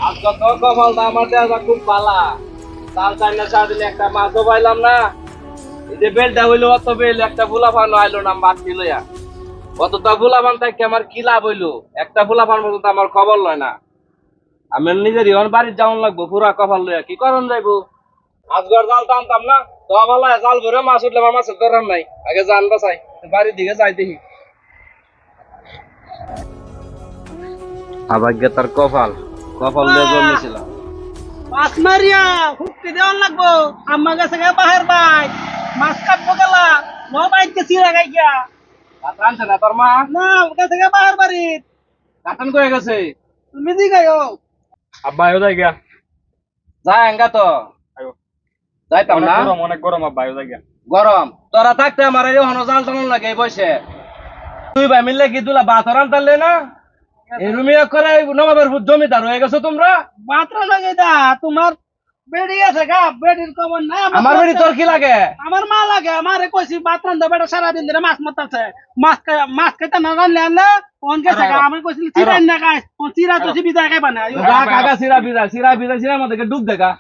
আজকে তো কপালটা আমার দেওয়া খুব পালা। তাল চাই না সারাদিন একটা মাছও পাইলাম না। এই যে বেলটা হইলো অত বেল একটা ফুলা ফান আইলো না মাছ লইয়া। অতটা ফুলা ফান থাকি আমার কি লাভ হইলো? একটা ফুলা ফান পর্যন্ত আমার খবর লয় না। আমি নিজের ইহন বাড়ির যাওয়ান লাগবো পুরা কপাল লইয়া কি করন যাইবো? আজগর জাল টানতাম না তো বলা জাল ভরে মাছ উঠলে আমার মাছের দরকার নাই। আগে জান বাসাই বাড়ির দিকে যাই দেখি। আভাগ্য তার কপাল কপাল দিয়ে জন্মেছিলাম। মাছ মারিয়া হুক্তি দেওয়ান লাগবো। আমার কাছে গে বাহির ভাই মাছ কাটবো গেলা নো বাইকে চিরা গাই গিয়া ভাত রানছে না তোর মা? না ওর কাছে গে বাহির বাড়ি কাটান কয়ে গেছে? তুমি দি গাইও আব্বা আয়ো যাই গিয়া। যাই এঙ্গা তো আয়ো। যাইতাম না। অনেক গরম আব্বা আয়ো যাই গিয়া। গরম তোরা থাকতে আমার এই হনো জাল টানান লাগে এই বসে। তুই ভাই মিললে কি দুলা ভাত রান্তালে না? এই রুমিয়া করে নবাবের জমিদার হয়ে গেছো তোমরা। বাতরা লাগে দা তোমার বেড়ি আছে গা বেড়ির কমন না আমার বাড়ি তোর কি লাগে? আমার মা লাগে আমারে কইছি ভাত রান্ধা বেটা সারাদিন ধরে মাছ মারতাছে মাছ খাইতে না রানলে আনলে অন গেছে গা আমি কইছি চিরাই না গাছ চিরা তো বিদায় খাইবা না কাকা সিরা বিজা সিরা মধ্যে ডুব দেখা